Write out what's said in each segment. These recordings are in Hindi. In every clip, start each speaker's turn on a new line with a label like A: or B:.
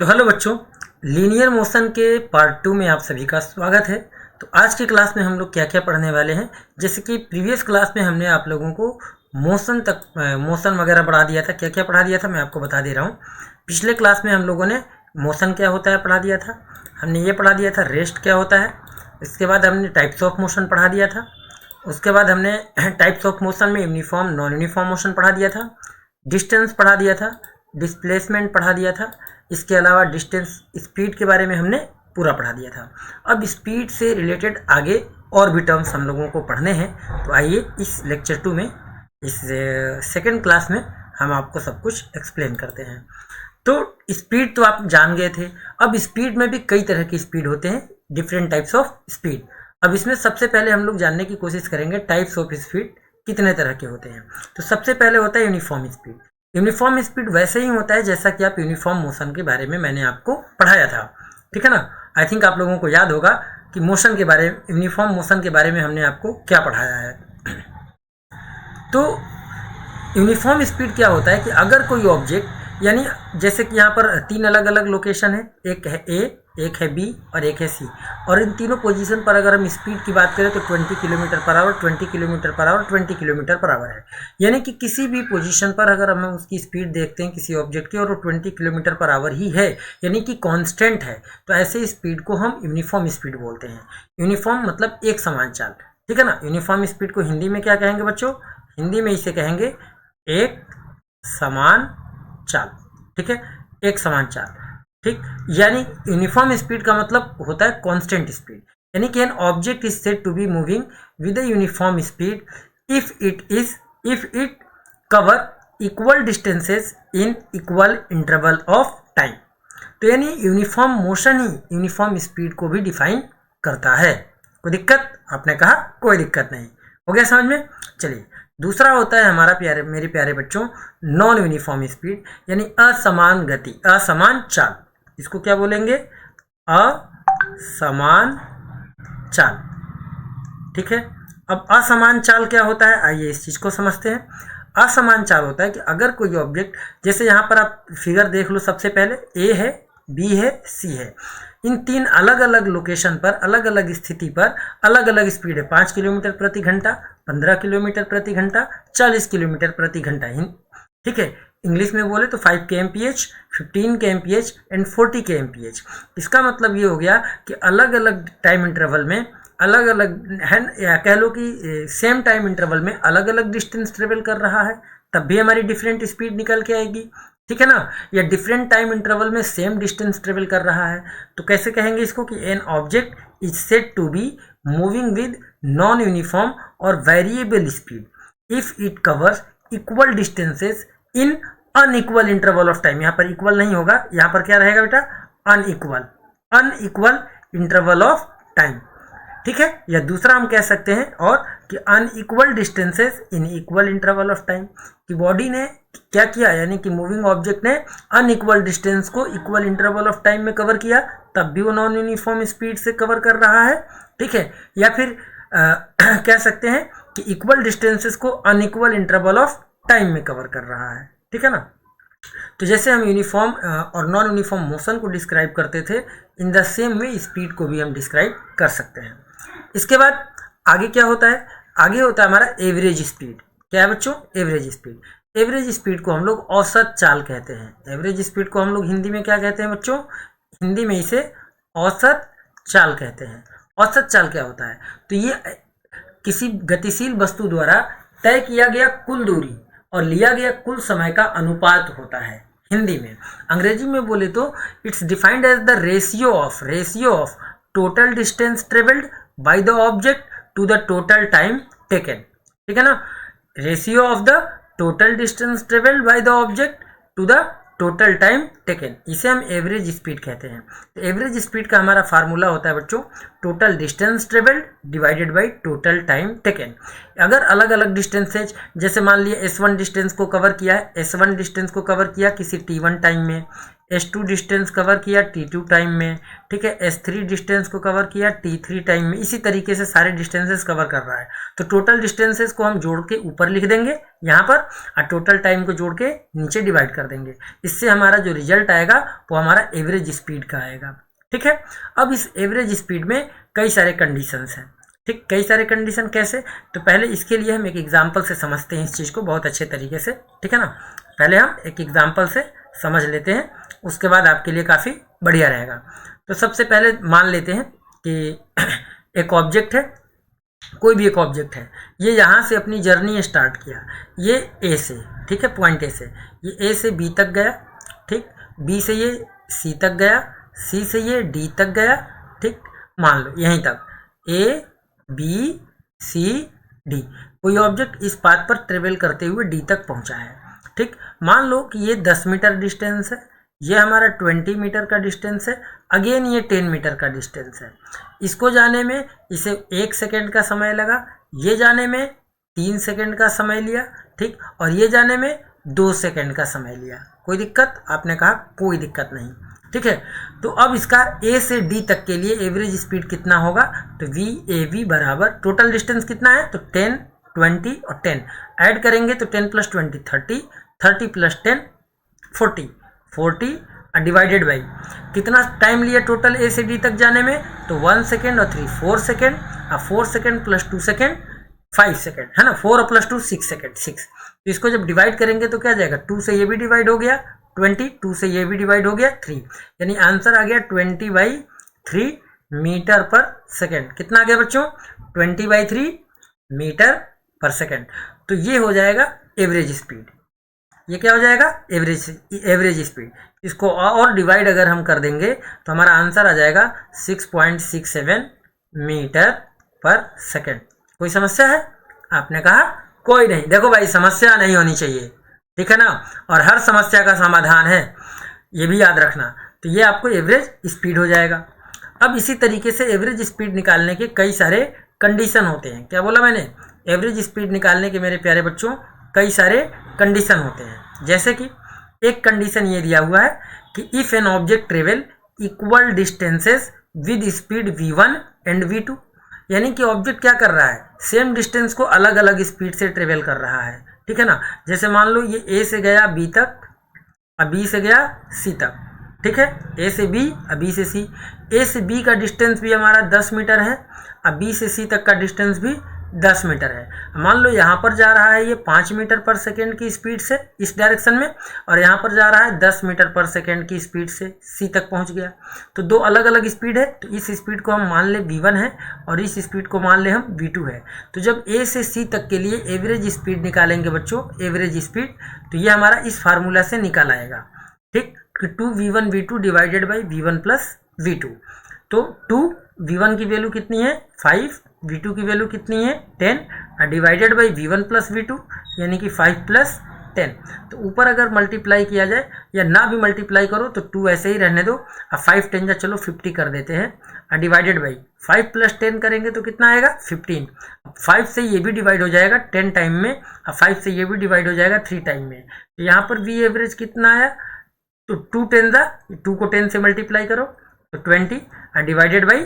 A: तो हेलो बच्चों, लीनियर मोशन के पार्ट 2 में आप सभी का स्वागत है। तो आज की क्लास में हम लोग क्या क्या पढ़ने वाले हैं, जैसे कि प्रीवियस क्लास में हमने आप लोगों को मोशन वगैरह पढ़ा दिया था। क्या क्या पढ़ा दिया था मैं आपको बता दे रहा हूँ। पिछले क्लास में हम लोगों ने मोशन क्या होता है पढ़ा दिया था। हमने ये पढ़ा दिया था रेस्ट क्या होता है। इसके बाद हमने टाइप्स ऑफ मोशन पढ़ा दिया था। उसके बाद हमने टाइप्स ऑफ मोशन में यूनिफॉर्म नॉन यूनिफॉर्म मोशन पढ़ा दिया था। डिस्टेंस पढ़ा दिया था। डिस्प्लेसमेंट पढ़ा दिया था। इसके अलावा डिस्टेंस स्पीड के बारे में हमने पूरा पढ़ा दिया था। अब स्पीड से रिलेटेड आगे और भी टर्म्स हम लोगों को पढ़ने हैं। तो आइए इस लेक्चर 2 में, इस सेकंड क्लास में हम आपको सब कुछ एक्सप्लेन करते हैं। तो स्पीड तो आप जान गए थे। अब स्पीड में भी कई तरह की स्पीड होते हैं, डिफरेंट टाइप्स ऑफ स्पीड। अब इसमें सबसे पहले हम लोग जानने की कोशिश करेंगे टाइप्स ऑफ स्पीड कितने तरह के होते हैं। तो सबसे पहले होता है यूनिफॉर्म स्पीड। यूनिफॉर्म स्पीड वैसे ही होता है जैसा कि आप यूनिफॉर्म मोशन के बारे में मैंने आपको पढ़ाया था, ठीक है ना। आई थिंक आप लोगों को याद होगा कि मोशन के बारे में, यूनिफॉर्म मोशन के बारे में हमने आपको क्या पढ़ाया है। तो यूनिफॉर्म स्पीड क्या होता है कि अगर कोई ऑब्जेक्ट, यानी जैसे कि यहाँ पर तीन अलग अलग लोकेशन है, एक है ए, एक है बी और एक है सी, और इन तीनों पोजीशन पर अगर हम स्पीड की बात करें तो 20 kilometre per hour, 20 kilometre per hour, 20 kilometre per hour है। यानी कि किसी भी पोजीशन पर अगर हम उसकी स्पीड देखते हैं किसी ऑब्जेक्ट की और वो 20 किलोमीटर पर आवर ही है, यानी कि कांस्टेंट है, तो ऐसे स्पीड को हम यूनिफॉर्म स्पीड बोलते हैं। यूनिफॉर्म मतलब एक समान चाल, ठीक है ना। यूनिफॉर्म स्पीड को हिंदी में क्या कहेंगे बच्चों? हिंदी में इसे कहेंगे एक समान चाल, ठीक है, एक समान चाल, ठीक। यानी यूनिफॉर्म स्पीड का मतलब होता है कांस्टेंट स्पीड, यानी कि an object is said to be moving with a uniform speed if it cover equal distances in equal interval of time. तो यानी यूनिफॉर्म मोशन ही यूनिफॉर्म स्पीड को भी डिफाइन करता है। कोई दिक्कत? आपने कहा कोई दिक्कत नहीं, हो गया समझ में। चलिए, दूसरा होता है हमारा मेरे प्यारे बच्चों नॉन यूनिफॉर्म स्पीड, यानी असमान गति, असमान चाल। इसको क्या बोलेंगे? असमान चाल, ठीक है। अब असमान चाल क्या होता है, आइए इस चीज को समझते हैं। असमान चाल होता है कि अगर कोई ऑब्जेक्ट, जैसे यहाँ पर आप फिगर देख लो, सबसे पहले ए है, बी है, सी है। इन तीन अलग अलग लोकेशन पर, अलग अलग स्थिति पर अलग अलग स्पीड है। 5 किलोमीटर प्रति घंटा, 15 किलोमीटर प्रति घंटा, 40 किलोमीटर प्रति घंटा, ठीक है। इंग्लिश में बोले तो 5 kmph, 15 kmph एंड 40 kmph। इसका मतलब ये हो गया कि अलग अलग टाइम इंटरवल में अलग अलग है, या कह लो कि सेम टाइम इंटरवल में अलग अलग डिस्टेंस ट्रेवल कर रहा है, तब भी हमारी डिफरेंट स्पीड निकल के आएगी, ठीक है ना। या डिफरेंट टाइम इंटरवल में सेम डिस्टेंस ट्रेवल कर रहा है, तो कैसे कहेंगे इसको कि an object is said to be moving with non uniform और variable speed if it covers equal distances in unequal interval of time. यहाँ पर इक्वल नहीं होगा, यहाँ पर क्या रहेगा बेटा? अनइक्वल इंटरवल ऑफ टाइम, ठीक है। या दूसरा हम कह सकते हैं और कि unequal distances in equal interval of time, कि बॉडी ने क्या किया, यानी कि मूविंग ऑब्जेक्ट ने अनइक्वल डिस्टेंस को इक्वल इंटरवल ऑफ टाइम में कवर किया, तब भी वो नॉन यूनिफॉर्म स्पीड से कवर कर रहा है, ठीक है। या फिर कह सकते हैं कि इक्वल डिस्टेंसेस को अनइक्वल इंटरवल ऑफ टाइम में कवर कर रहा है, ठीक है ना। तो जैसे हम यूनिफॉर्म और नॉन यूनिफॉर्म मोशन को डिस्क्राइब करते थे, in the same way speed को भी हम डिस्क्राइब कर सकते हैं। इसके बाद आगे क्या होता है? आगे होता है हमारा एवरेज स्पीड। क्या है बच्चों? Average speed. एवरेज स्पीड को हम लोग औसत चाल कहते हैं। एवरेज स्पीड को हम लोग हिंदी में क्या कहते हैं बच्चों? हिंदी में इसे औसत चाल कहते हैं। औसत चाल क्या होता है? तो ये किसी गतिशील वस्तु द्वारा तय किया गया कुल दूरी और लिया गया कुल समय का अनुपात होता है हिंदी में। अंग्रेजी में बोले तो it's defined as the ratio of total distance travelled by the object to the total time taken, ठीक है ना। Ratio of the total distance travelled by the object to the total time taken, इसे हम एवरेज स्पीड कहते हैं। तो एवरेज स्पीड का हमारा फार्मूला होता है बच्चों total distance travelled divided by total time taken. अगर अलग अलग डिस्टेंसेज, जैसे मान लिया S1 डिस्टेंस को कवर किया है, S1 डिस्टेंस को कवर किया किसी T1 टाइम में, S2 डिस्टेंस कवर किया T2 टाइम में, ठीक है, S3 डिस्टेंस को कवर किया T3 टाइम में। इसी तरीके से सारे डिस्टेंसेस कवर कर रहा है। तो टोटल डिस्टेंसेस को हम जोड़ के ऊपर लिख देंगे यहाँ पर, और टोटल टाइम को जोड़ के नीचे डिवाइड कर देंगे। इससे हमारा जो रिजल्ट आएगा वो हमारा एवरेज स्पीड का आएगा, ठीक है। अब इस एवरेज स्पीड में कई सारे कंडीशंस हैं, ठीक, कई सारे कंडीशन कैसे, तो पहले इसके लिए हम एक एग्जाम्पल से समझते हैं इस चीज़ को बहुत अच्छे तरीके से, ठीक है ना। पहले हम एक एग्जाम्पल से समझ लेते हैं, उसके बाद आपके लिए काफ़ी बढ़िया रहेगा। तो सबसे पहले मान लेते हैं कि एक ऑब्जेक्ट है, कोई भी एक ऑब्जेक्ट है, ये यहाँ से अपनी जर्नी स्टार्ट किया, ये ए से, ठीक है, पॉइंट ए से, ये ए से बी तक गया, ठीक, बी से ये सी तक गया, सी से ये डी तक गया, ठीक, मान लो यहीं तक ए बी सी डी। कोई ऑब्जेक्ट इस पाथ पर ट्रेवल करते हुए डी तक पहुंचा है, ठीक। मान लो कि ये 10 मीटर डिस्टेंस है, ये हमारा 20 मीटर का डिस्टेंस है, अगेन ये 10 मीटर का डिस्टेंस है। इसको जाने में इसे 1 सेकेंड का समय लगा, ये जाने में 3 सेकेंड का समय लिया, ठीक, और ये जाने में 2 सेकेंड का समय लिया। कोई दिक्कत? आपने कहा कोई दिक्कत नहीं, ठीक है। तो अब इसका ए से डी तक के लिए एवरेज स्पीड कितना होगा, तो वी ए वी बराबर, टोटल डिस्टेंस कितना है, तो 10 20 और 10 ऐड करेंगे तो 10 + 20 30, 30 + 10 40, 40 डिवाइडेड बाई कितना टाइम लिया टोटल ए से डी तक जाने में, तो 1 सेकेंड और 3 4 सेकेंड, और 4 सेकेंड + 2 सेकेंड 5 सेकेंड, है ना, 4 और +2 6 सेकेंड, 6। तो इसको जब डिवाइड करेंगे तो क्या जाएगा, 2 से ये भी डिवाइड हो गया 20, 2 से ये भी डिवाइड हो गया 3, यानी आंसर आ गया 20/3 मीटर पर सेकेंड। कितना आ गया बच्चों, 20/3 मीटर पर सेकेंड। तो ये हो जाएगा एवरेज स्पीड। ये क्या हो जाएगा, एवरेज स्पीड। इसको और डिवाइड अगर हम कर देंगे तो हमारा आंसर आ जाएगा 6.67 मीटर पर सेकेंड। कोई समस्या है? आपने कहा कोई नहीं। देखो भाई, समस्या नहीं होनी चाहिए, ठीक है ना, और हर समस्या का समाधान है, ये भी याद रखना। तो ये आपको एवरेज स्पीड हो जाएगा। अब इसी तरीके से एवरेज स्पीड निकालने के कई सारे कंडीशन होते हैं। क्या बोला मैंने, एवरेज स्पीड निकालने के मेरे प्यारे बच्चों कई सारे कंडीशन होते हैं। जैसे कि एक कंडीशन ये दिया हुआ है कि if an object travel equal distances with speed v1 and v2, यानी कि ऑब्जेक्ट क्या कर रहा है, सेम डिस्टेंस को अलग अलग स्पीड से ट्रेवल कर रहा है, ठीक है ना। जैसे मान लो ये ए से गया बी तक, अब बी से गया सी तक, ठीक है, ए से बी, अब बी से सी। ए से बी का डिस्टेंस भी हमारा 10 मीटर है, अब बी से सी तक का डिस्टेंस भी 10 मीटर है। मान लो यहाँ पर जा रहा है ये 5 मीटर पर सेकेंड की स्पीड से इस डायरेक्शन में, और यहाँ पर जा रहा है 10 मीटर पर सेकेंड की स्पीड से सी तक पहुँच गया। तो दो अलग अलग स्पीड है, तो इस स्पीड को हम मान ले v1 है और इस स्पीड को मान ले हम v2 है। तो जब ए से सी तक के लिए एवरेज स्पीड निकालेंगे बच्चों, एवरेज स्पीड, तो ये हमारा इस फार्मूला से निकल आएगा, ठीक, 2v1 v2 divided by v1 + v2। तो 2v1 की वैल्यू कितनी है 5, v2 की वैल्यू कितनी है 10, डिवाइडेड बाई v1 + v2 यानी कि 5 + 10। तो ऊपर अगर मल्टीप्लाई किया जाए या ना भी मल्टीप्लाई करो तो 2 ऐसे ही रहने दो, अब 5 10 जा चलो 50 कर देते हैं, डिवाइडेड बाई 5 + 10 करेंगे तो कितना आएगा 15। 5 से ये भी डिवाइड हो जाएगा 10 टाइम में, अब 5 से ये भी डिवाइड हो जाएगा 3 टाइम में। तो यहाँ पर वी एवरेज कितना आया, तो 2 10 जा, 2 को 10 से मल्टीप्लाई करो तो 20, डिवाइडेड बाई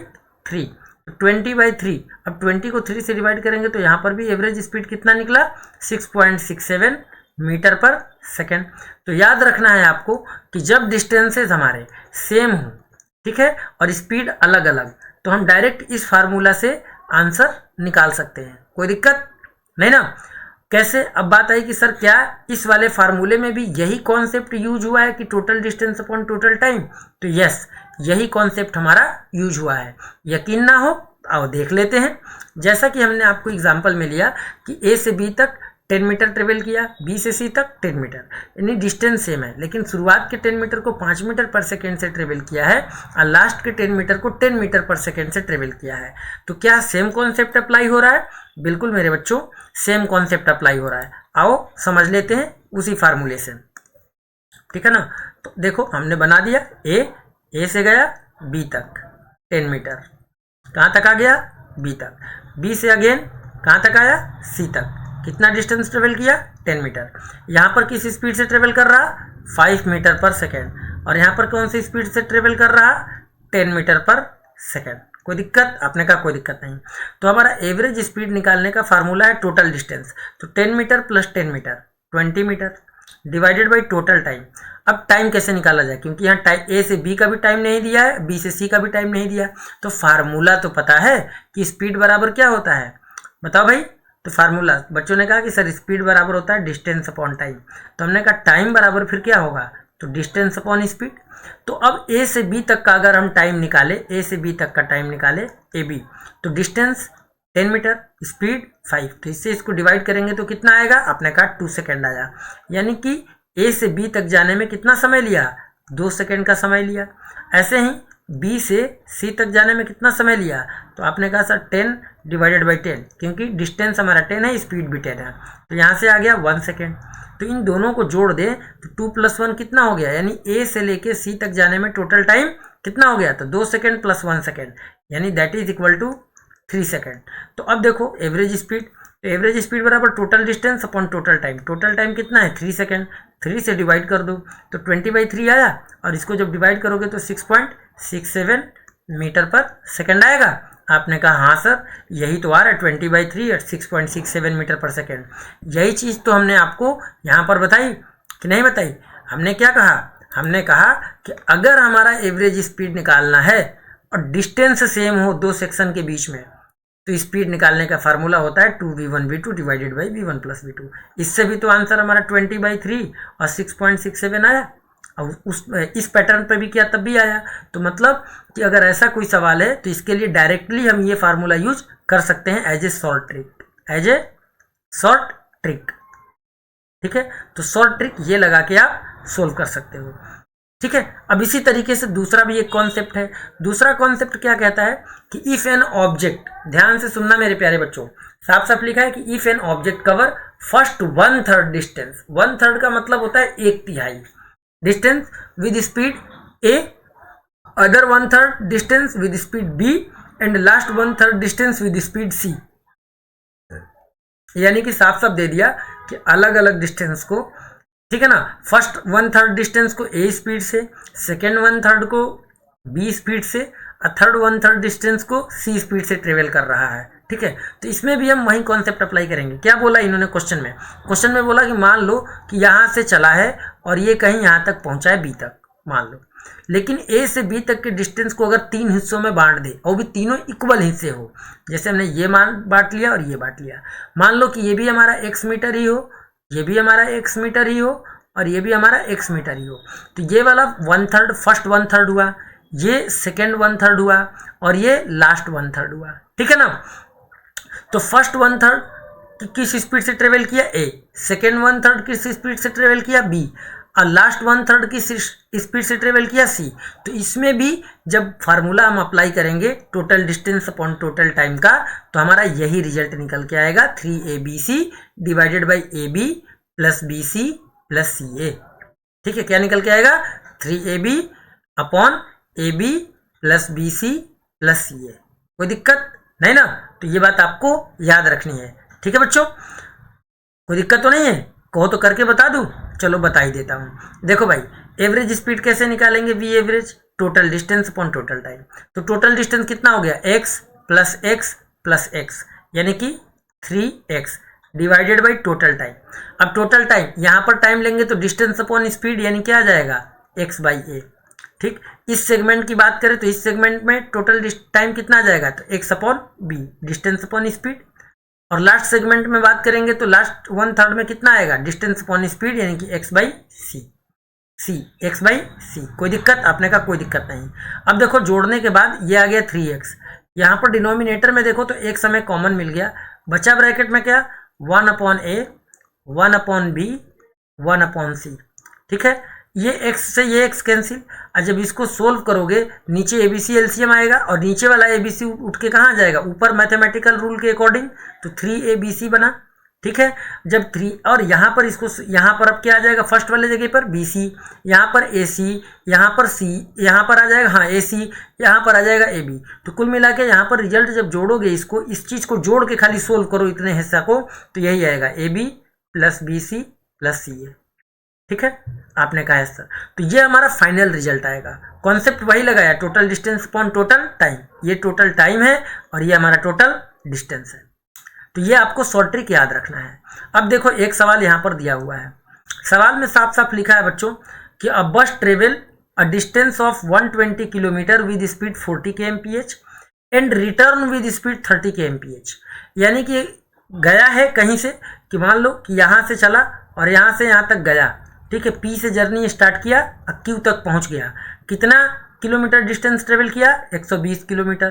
A: 3, 20/3। अब 20 को 3 से डिवाइड करेंगे तो यहाँ पर भी एवरेज स्पीड कितना निकला 6.67 मीटर पर सेकेंड। तो याद रखना है आपको कि जब डिस्टेंसेस हमारे सेम हो, ठीक है, और स्पीड अलग अलग, तो हम डायरेक्ट इस फार्मूला से आंसर निकाल सकते हैं। कोई दिक्कत नहीं ना। कैसे? अब बात आई कि सर क्या इस वाले फार्मूले में भी यही कॉन्सेप्ट यूज हुआ है कि total distance upon total time? तो यस, यही कॉन्सेप्ट हमारा यूज हुआ है। यकीन ना हो आओ देख लेते हैं। जैसा कि हमने आपको एग्जांपल में लिया कि ए से बी तक 10 मीटर ट्रेवल किया, बी से सी तक 10 मीटर, यानी डिस्टेंस सेम है, लेकिन शुरुआत के 10 मीटर को 5 मीटर पर सेकेंड से ट्रेवल किया है और लास्ट के 10 मीटर को 10 मीटर पर सेकेंड से ट्रेवल किया है। तो क्या सेम कॉन्सेप्ट अप्लाई हो रहा है? बिल्कुल मेरे बच्चों, सेम कॉन्सेप्ट अप्लाई हो रहा है। आओ समझ लेते हैं उसी फार्मूले से, ठीक है ना। तो देखो हमने बना दिया, ए से गया बी तक 10 मीटर, कहाँ तक आ गया बी तक, बी से अगेन कहाँ तक आया सी तक, कितना डिस्टेंस ट्रेवल किया 10 मीटर। यहाँ पर किस स्पीड से ट्रेवल कर रहा 5 मीटर पर सेकेंड, और यहाँ पर कौन सी स्पीड से ट्रेवल कर रहा, 10 मीटर पर सेकेंड। कोई दिक्कत, आपने कहा कोई दिक्कत नहीं। तो हमारा एवरेज स्पीड निकालने का फार्मूला है टोटल डिस्टेंस, तो 10 metre plus 10 metre 20 metre divided by total time. अब टाइम कैसे निकाला जाए, क्योंकि यहाँ टाइम ए से बी का भी टाइम नहीं दिया है, बी से सी का भी टाइम नहीं दिया, तो फार्मूला तो पता है कि स्पीड बराबर क्या होता है, बताओ भाई। तो फार्मूला बच्चों ने कहा कि सर स्पीड बराबर होता है डिस्टेंस अपॉन टाइम, तो हमने कहा टाइम बराबर फिर क्या होगा, तो डिस्टेंस अपॉन स्पीड। तो अब ए से बी तक का अगर हम टाइम निकाले, ए से बी तक का टाइम निकाले ए बी, तो डिस्टेंस 10 मीटर, स्पीड 5, तो इससे इसको डिवाइड करेंगे तो कितना आएगा, आपने कहा 2 सेकेंड आया। यानी कि ए से बी तक जाने में कितना समय लिया, 2 सेकेंड का समय लिया। ऐसे ही बी से सी तक जाने में कितना समय लिया, तो आपने कहा सर 10 डिवाइडेड बाई 10, क्योंकि डिस्टेंस हमारा 10 है, स्पीड भी 10 है, तो यहाँ से आ गया 1 सेकेंड। तो इन दोनों को जोड़ दें तो 2 + 1 कितना हो गया, यानी ए से लेके सी तक जाने में टोटल टाइम कितना हो गया, तो 2 सेकेंड प्लस 1 सेकेंड, यानी that is equal to 3 second. तो अब देखो एवरेज स्पीड, तो एवरेज स्पीड बराबर total distance upon total time. Total time कितना है, 3 सेकेंड, 3 से डिवाइड कर दो तो 20/3 आया, और इसको जब डिवाइड करोगे तो 6.67 मीटर पर सेकेंड आएगा। आपने कहा हाँ सर यही तो आ रहा है, 20/3 और 6.67 मीटर पर सेकेंड। यही चीज़ तो हमने आपको यहाँ पर बताई कि नहीं बताई। हमने क्या कहा, हमने कहा कि अगर हमारा एवरेज स्पीड निकालना है और डिस्टेंस सेम हो दो सेक्शन के बीच में, तो स्पीड निकालने का फार्मूला होता है 2v1v2 divided by v1 + v2। इससे भी तो आंसर हमारा 20/3 और 6.67 आया, और इस पैटर्न पे भी किया तब भी आया। तो मतलब कि अगर ऐसा कोई सवाल है तो इसके लिए डायरेक्टली हम ये फार्मूला यूज कर सकते हैं as a short trick, as a short trick. ठीक है, तो शॉर्ट ट्रिक ये लगा के आप सोल्व कर सकते हो। ठीक है, अब इसी तरीके से दूसरा भी एक कॉन्सेप्ट है। दूसरा कॉन्सेप्ट क्या कहता है कि इफ एन ऑब्जेक्ट, ध्यान से सुनना मेरे प्यारे बच्चों, साफ साफ लिखा है कि if an object cover first 1/3 distance, 1/3 का मतलब होता है 1/3 distance with speed A, other 1/3 distance with speed B, and last 1/3 distance with speed C. यानी कि साफ साफ दे दिया कि अलग अलग डिस्टेंस को, ठीक है ना, फर्स्ट 1/3 डिस्टेंस को ए स्पीड से, सेकेंड 1/3 को बी स्पीड से, और थर्ड 1/3 डिस्टेंस को सी स्पीड से ट्रेवल कर रहा है। ठीक है, तो इसमें भी हम वही कॉन्सेप्ट अप्लाई करेंगे। क्या बोला इन्होंने क्वेश्चन में बोला कि मान लो कि यहाँ से चला है और ये कहीं यहाँ तक पहुँचा है बी तक, मान लो, लेकिन ए से बी तक के डिस्टेंस को अगर 3 हिस्सों में बांट दे और भी तीनों इक्वल हिस्से हो, जैसे हमने ये बांट लिया और ये बांट लिया, मान लो कि ये भी हमारा x मीटर ही हो, ये भी हमारा x मीटर ही हो, और ये भी हमारा x मीटर ही हो, तो ये वाला 1/3 फर्स्ट 1/3 हुआ, ये सेकेंड 1/3 हुआ, और ये लास्ट 1/3 हुआ। ठीक है ना, तो फर्स्ट 1/3 किस स्पीड से ट्रेवल किया ए, सेकेंड 1/3 किस स्पीड से ट्रेवल किया बी, और लास्ट 1/3 किस स्पीड से ट्रेवल किया सी। तो इसमें भी जब फार्मूला हम अप्लाई करेंगे total distance upon total time का, तो हमारा यही रिजल्ट निकल के आएगा 3abc divided by ab plus bc plus ca। ठीक है, क्या निकल के आएगा, 3ab upon ab plus bc plus ca। कोई दिक्कत नहीं ना, तो ये बात आपको याद रखनी है। ठीक है बच्चों, कोई दिक्कत तो नहीं है, कहो तो करके बता दूं, चलो बता ही देता हूं। देखो भाई, एवरेज स्पीड कैसे निकालेंगे, v average total distance upon total time. तो टोटल डिस्टेंस कितना हो गया, x प्लस x, यानी कि 3x divided by total time. अब टोटल टाइम, यहाँ पर टाइम लेंगे तो डिस्टेंस अपॉन स्पीड, यानी क्या आ जाएगा, x/a। ठीक, इस सेगमेंट की बात करें तो इस सेगमेंट में टोटल टाइम कितना आ जाएगा, तो x/b डिस्टेंस अपॉन स्पीड। और लास्ट सेगमेंट में बात करेंगे तो लास्ट 1/3 में कितना आएगा, डिस्टेंस अपॉन स्पीड, यानी कि x/c। कोई दिक्कत, आपने कहा कोई दिक्कत नहीं। अब देखो जोड़ने के बाद ये आ गया 3x, यहाँ पर डिनोमिनेटर में देखो तो x हमें कॉमन मिल गया, बचा ब्रैकेट में क्या, 1/a 1/b 1/c। ठीक है, ये x से ये x कैंसिल, और जब इसको सोल्व करोगे नीचे ABC LCM आएगा, और नीचे वाला ABC उठ के कहाँ जाएगा, ऊपर मैथमेटिकल रूल के अकॉर्डिंग, तो 3ABC बना। ठीक है, जब 3 और यहाँ पर इसको, यहाँ पर अब क्या आ जाएगा, फर्स्ट वाले जगह पर BC, यहाँ पर AC, यहाँ पर C, यहाँ पर आ जाएगा हाँ AC, यहाँ पर आ जाएगा AB। तो कुल मिला के यहाँ पर रिजल्ट जब जोड़ोगे, इसको इस चीज़ को जोड़ के खाली सोल्व करो इतने हिस्सा को, तो यही आएगा AB plus BC plus CA। ठीक है, आपने कहा है सर, तो ये हमारा फाइनल रिजल्ट आएगा। कॉन्सेप्ट वही लगाया, total distance upon total time. ये टोटल टाइम है और ये हमारा टोटल डिस्टेंस है। तो ये आपको शॉर्ट ट्रिक याद रखना है। अब देखो एक सवाल यहाँ पर दिया हुआ है, सवाल में साफ साफ लिखा है बच्चों कि अ बस travel a distance of 120 kilometre with speed 40 kmph and return with speed 30 kmph। यानी कि गया है कहीं से, कि मान लो कि यहाँ से चला और यहाँ से यहाँ तक गया, ठीक है, पी से जर्नी स्टार्ट किया और क्यू तक पहुँच गया। कितना किलोमीटर डिस्टेंस ट्रेवल किया? 120 किलोमीटर।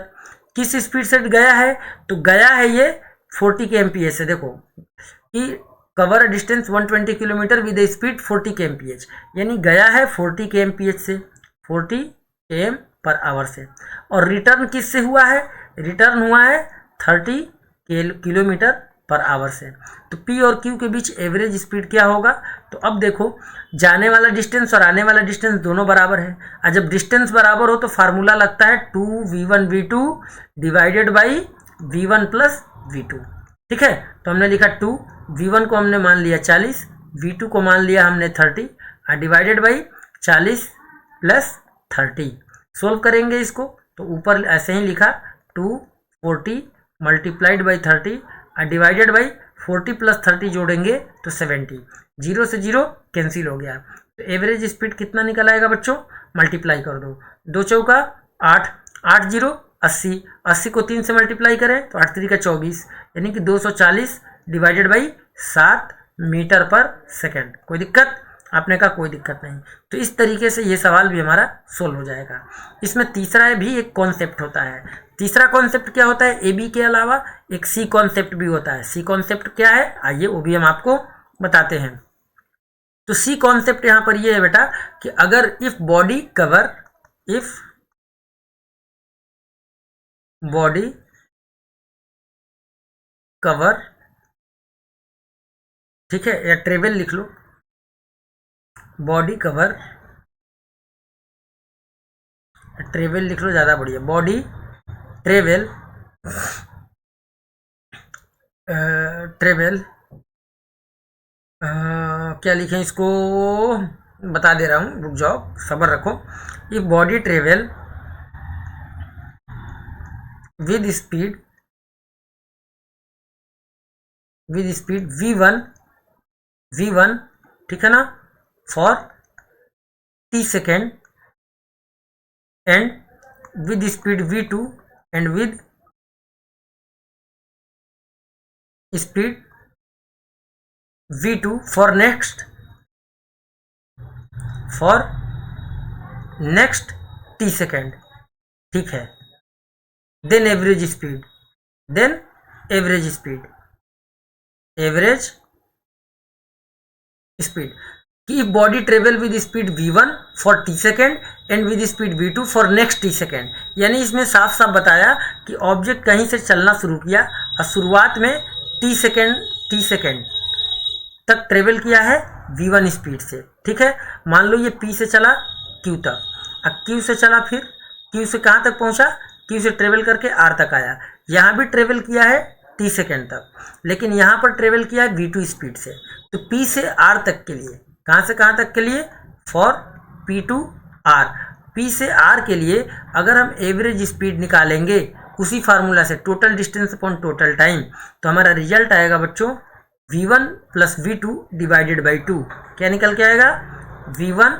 A: किस स्पीड से गया है? तो गया है ये 40 kmph से। देखो कि cover distance 120 kilometre with speed 40 kmph, यानी गया है 40 kmph से, 40 km/h से। और रिटर्न किससे हुआ है? रिटर्न हुआ है 30 km/h से। तो P और Q के बीच एवरेज स्पीड क्या होगा? तो अब देखो जाने वाला डिस्टेंस और आने वाला डिस्टेंस दोनों बराबर है, और जब डिस्टेंस बराबर हो तो फार्मूला लगता है 2v1v2 divided by v1 plus v2। ठीक है, तो हमने लिखा 2, v1 को हमने मान लिया 40, v2 को मान लिया हमने 30 और डिवाइडेड बाई 40 प्लस 30। सोल्व करेंगे इसको तो ऊपर ऐसे ही लिखा 240 मल्टीप्लाइड बाई 30 और डिवाइडेड बाई 40 प्लस 30 जोड़ेंगे तो 70। 0 से 0 कैंसिल हो गया। तो एवरेज स्पीड कितना निकल आएगा बच्चों? मल्टीप्लाई कर दो, 2 चौका 8, 8 0 80, 80 को 3 से मल्टीप्लाई करें तो 8 3 का 24, यानी कि 240 डिवाइडेड बाई 7 मीटर पर सेकेंड। कोई दिक्कत? आपने कहा कोई दिक्कत नहीं। तो इस तरीके से ये सवाल भी हमारा सोल्व हो जाएगा। इसमें तीसरा भी एक कॉन्सेप्ट होता है। तीसरा कॉन्सेप्ट क्या होता है? ए बी के अलावा एक सी कॉन्सेप्ट भी होता है। सी कॉन्सेप्ट क्या है? आइए वो भी हम आपको बताते हैं। तो सी कॉन्सेप्ट यहां पर ये है बेटा कि अगर if body cover, if body cover, ठीक है, या ट्रेवल लिख लो, बॉडी कवर, ट्रेवल लिख लो ज़्यादा बढ़िया, बॉडी ट्रेवल, ट्रेवल क्या लिखें इसको, बता दे रहा हूँ, रुक जाओ सब्र रखो। ये body travel with speed v1, ठीक है ना, for t second and with speed v2 and with speed v2 for next t second. ठीक है, then average speed, average speed कि body travel with speed v1 for t second and with speed v2 for next t second. यानी इसमें साफ साफ बताया कि ऑब्जेक्ट कहीं से चलना शुरू किया और शुरुआत में t सेकेंड तक ट्रेवल किया है v1 स्पीड से। ठीक है, मान लो ये p से चला q तक, अब q से चला, फिर q से कहाँ तक पहुँचा? q से ट्रेवल करके r तक आया। यहाँ भी ट्रेवल किया है t सेकेंड तक, लेकिन यहाँ पर ट्रेवल किया है v2 स्पीड से। तो p से r तक के लिए, कहाँ से कहाँ तक के लिए? For p to r, p से r के लिए अगर हम एवरेज स्पीड निकालेंगे उसी फार्मूला से, total distance upon total time, तो हमारा रिजल्ट आएगा बच्चों v1 plus v2 divided by 2। क्या निकल के आएगा? v1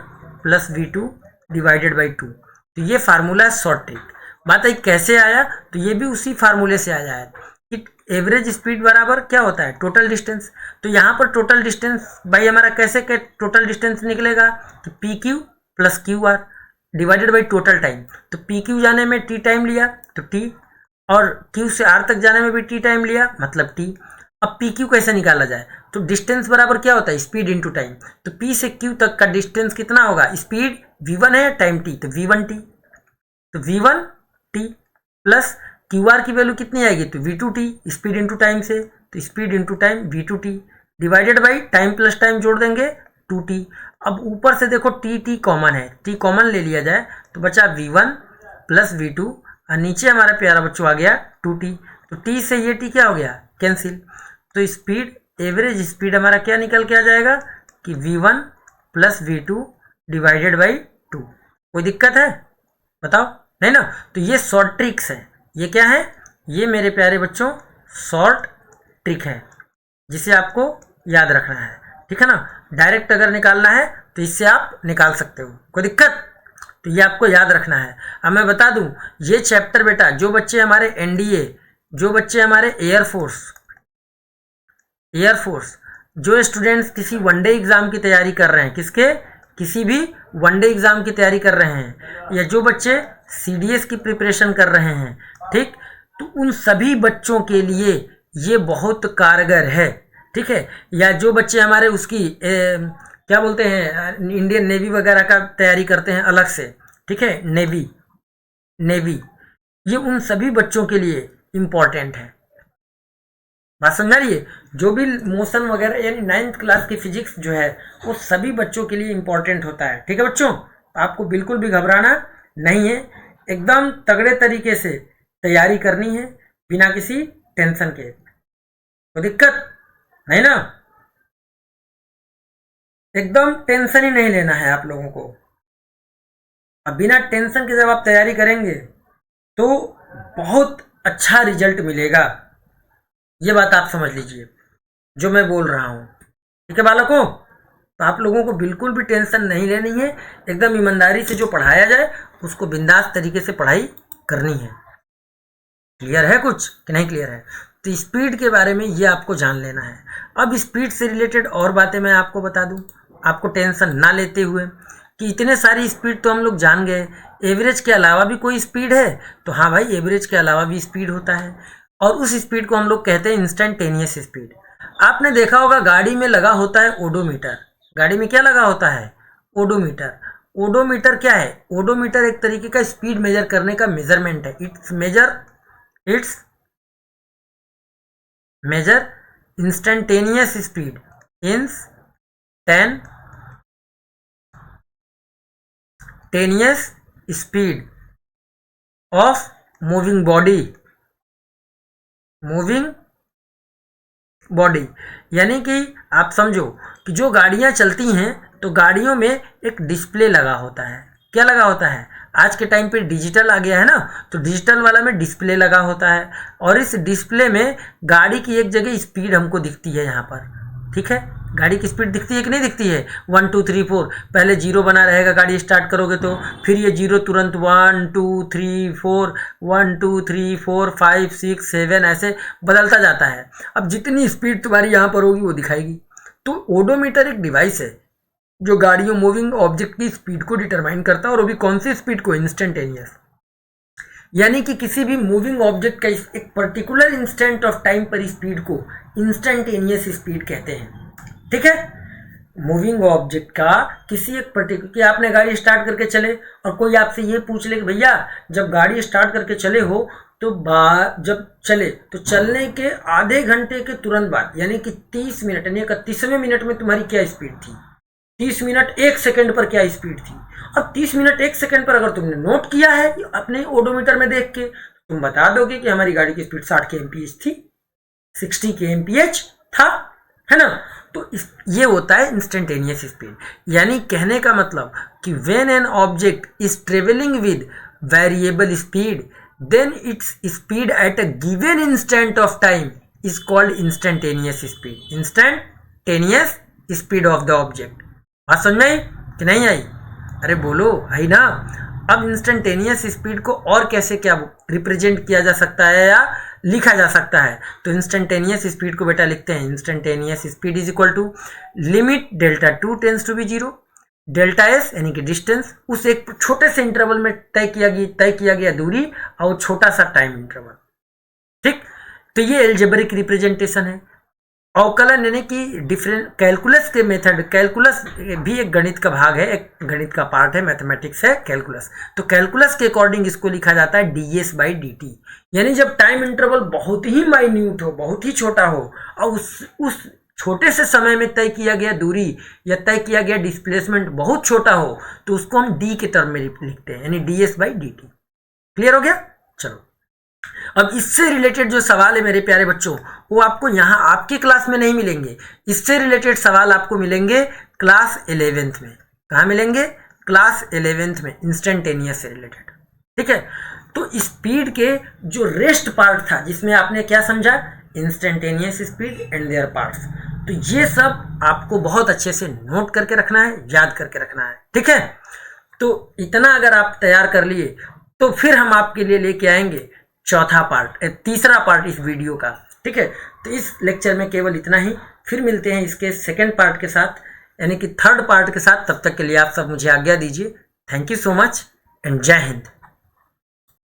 A: plus v2 divided by 2। तो ये फार्मूला है शॉर्ट ट्रिक। बात है कैसे आया? तो ये भी उसी फार्मूले से आया है कि एवरेज स्पीड बराबर क्या होता है? Total distance. तो यहाँ पर टोटल डिस्टेंस भाई हमारा कैसे टोटल डिस्टेंस निकलेगा कि P Q plus Q R divided by total time. तो पी क्यू जाने में टी टाइम लिया तो टी, और क्यू से आर तक जाने में भी टी टाइम लिया मतलब टी। अब पी क्यू कैसे निकाला जाए? तो डिस्टेंस बराबर क्या होता है? Speed into time. तो पी से क्यू तक का डिस्टेंस कितना होगा? स्पीड v1 है, टाइम t, तो v1 t, तो v1 t plus Q R की वैल्यू कितनी आएगी? तो v2 t, speed into time से, तो speed into time v2 t divided by time plus time जोड़ देंगे 2t। अब ऊपर से देखो t कॉमन है, t कॉमन ले लिया जाए तो बचा v1 प्लस v2 और नीचे हमारा प्यारा बच्चों आ गया 2t। तो t से ये t क्या हो गया? कैंसिल। तो स्पीड, एवरेज स्पीड हमारा क्या निकल के आ जाएगा कि v1 plus V2 divided by 2। कोई दिक्कत है बताओ? नहीं ना? तो ये शॉर्ट ट्रिक्स है। ये क्या है? ये मेरे प्यारे बच्चों शॉर्ट ट्रिक है जिसे आपको याद रखना है, ठीक है ना? डायरेक्ट अगर निकालना है तो इससे आप निकाल सकते हो, कोई दिक्कत? तो ये आपको याद रखना है। अब मैं बता दूं, ये चैप्टर बेटा जो बच्चे हमारे एनडीए, जो बच्चे हमारे एयरफोर्स, जो स्टूडेंट्स किसी वनडे एग्जाम की तैयारी कर रहे हैं, किसके? किसी भी वनडे एग्जाम की तैयारी कर रहे हैं, या जो बच्चे सीडीएस की प्रिपरेशन कर रहे हैं, ठीक, तो उन सभी बच्चों के लिए ये बहुत कारगर है, ठीक है? या जो बच्चे हमारे उसकी क्या बोलते हैं, इंडियन नेवी वगैरह का तैयारी करते हैं अलग से, ठीक है, नेवी, ये उन सभी बच्चों के लिए इम्पॉर्टेंट है। बात समझा रही है? जो भी मोशन वगैरह यानी 9th क्लास की फिजिक्स जो है वो सभी बच्चों के लिए इम्पॉर्टेंट होता है, ठीक है बच्चों? आपको बिल्कुल भी घबराना नहीं है, एकदम तगड़े तरीके से तैयारी करनी है बिना किसी टेंशन के। कोई दिक्कत नहीं ना? एकदम टेंशन ही नहीं लेना है आप लोगों को। अब बिना टेंशन के जब आप तैयारी करेंगे तो बहुत अच्छा रिजल्ट मिलेगा। ये बात आप समझ लीजिए जो मैं बोल रहा हूं, ठीक है बालकों? तो आप लोगों को बिल्कुल भी टेंशन नहीं लेनी है, एकदम ईमानदारी से जो पढ़ाया जाए उसको बिंदास तरीके से पढ़ाई करनी है। क्लियर है कुछ कि नहीं क्लियर है? तो स्पीड के बारे में ये आपको जान लेना है। अब स्पीड से रिलेटेड और बातें मैं आपको बता दूं, आपको टेंशन ना लेते हुए कि इतने सारी स्पीड तो हम लोग जान गए, एवरेज के अलावा भी कोई स्पीड है? तो हाँ भाई, एवरेज के अलावा भी स्पीड होता है और उस स्पीड को हम लोग कहते हैं इंस्टेंटेनियस स्पीड। आपने देखा होगा गाड़ी में लगा होता है ओडोमीटर। गाड़ी में क्या लगा होता है? ओडोमीटर। ओडोमीटर क्या है? ओडोमीटर एक तरीके का स्पीड मेजर करने का मेजरमेंट है। It's measure instantaneous speed, instantaneous speed of moving body. यानी कि आप समझो कि जो गाड़ियां चलती हैं तो गाड़ियों में एक डिस्प्ले लगा होता है। क्या लगा होता है? आज के टाइम पे डिजिटल आ गया है ना, तो डिजिटल वाला में डिस्प्ले लगा होता है और इस डिस्प्ले में गाड़ी की एक जगह स्पीड हमको दिखती है यहाँ पर, ठीक है? गाड़ी की स्पीड दिखती है कि नहीं दिखती है? 1 2 3 4 पहले 0 बना रहेगा, गाड़ी स्टार्ट करोगे तो फिर ये 0 तुरंत 1 2 3 4 1 2 3 4 5 6 7 ऐसे बदलता जाता है। अब जितनी स्पीड तुम्हारी यहाँ पर होगी वो दिखाएगी। तो ओडोमीटर एक डिवाइस है जो गाड़ियों मूविंग ऑब्जेक्ट की स्पीड को डिटरमाइन करता है, और वो भी कौन सी स्पीड को? इंस्टेंटेनियस। यानी कि किसी भी मूविंग ऑब्जेक्ट का एक पर्टिकुलर इंस्टेंट ऑफ टाइम पर स्पीड को इंस्टेंटेनियस स्पीड कहते हैं, ठीक है? मूविंग ऑब्जेक्ट का किसी एक पर्टिकुलर, कि आपने गाड़ी स्टार्ट करके चले और कोई आपसे ये पूछ ले कि भैया जब गाड़ी स्टार्ट करके चले हो तो जब चले तो चलने के आधे घंटे के तुरंत बाद यानी कि 30 मिनट यानी 31वें मिनट में तुम्हारी क्या स्पीड थी? 30 मिनट 1 सेकंड पर क्या स्पीड थी? अब 30 मिनट 1 सेकंड पर अगर तुमने नोट किया है अपने ओडोमीटर में देख के, तुम बता दोगे कि हमारी गाड़ी की स्पीड 60 kmph थी, 60 kmph था, है ना? तो ये होता है इंस्टेंटेनियस स्पीड। यानी कहने का मतलब कि when an object is travelling with variable speed then its speed at a given instant of time is called instantaneous speed. Instantaneous speed of the object. बात समझ में आई कि नहीं आई? अरे बोलो, आई ना? अब इंस्टेंटेनियस स्पीड को और कैसे क्या रिप्रेजेंट किया जा सकता है या लिखा जा सकता है? तो इंस्टेंटेनियस स्पीड को बेटा लिखते हैं instantaneous speed is equal to limit delta 2 tends to be 0, delta S यानी कि डिस्टेंस, उस एक छोटे से इंटरवल में तय किया गया दूरी और छोटा सा टाइम इंटरवल, ठीक? तो ये एल्जेब्रिक रिप्रेजेंटेशन है। अवकलन यानी कि डिफरेंट कैलकुलस के मेथड, कैलकुलस भी एक गणित का भाग है, एक गणित का पार्ट है, मैथमेटिक्स है कैलकुलस। तो कैलकुलस के अकॉर्डिंग इसको लिखा जाता है ds/dt। यानी जब टाइम इंटरवल बहुत ही माइन्यूट हो, बहुत ही छोटा हो और उस छोटे से समय में तय किया गया दूरी या तय किया गया डिस्प्लेसमेंट बहुत छोटा हो तो उसको हम डी के टर्म में लिखते हैं, यानी ds/dt। क्लियर हो गया? चलो, अब इससे रिलेटेड जो सवाल है मेरे प्यारे बच्चों वो आपको यहाँ आपकी क्लास में नहीं मिलेंगे। इससे रिलेटेड सवाल आपको मिलेंगे क्लास 11th में। कहाँ मिलेंगे? क्लास 11th में, इंस्टेंटेनियस से रिलेटेड। ठीक है, तो स्पीड के जो रेस्ट पार्ट था जिसमें आपने क्या समझा, instantaneous speed and there parts, तो ये सब आपको बहुत अच्छे से नोट करके रखना है, याद करके रखना है। ठीक है, तो इतना अगर आप तैयार कर लिए तो फिर हम आपके लिए लेके आएंगे चौथा पार्ट, तीसरा पार्ट इस वीडियो का। ठीक है, तो इस लेक्चर में केवल इतना ही, फिर मिलते हैं इसके सेकेंड पार्ट के साथ, यानी कि थर्ड पार्ट के साथ। तब तक के लिए आप सब मुझे आज्ञा दीजिए। Thank you so much and जय हिंद।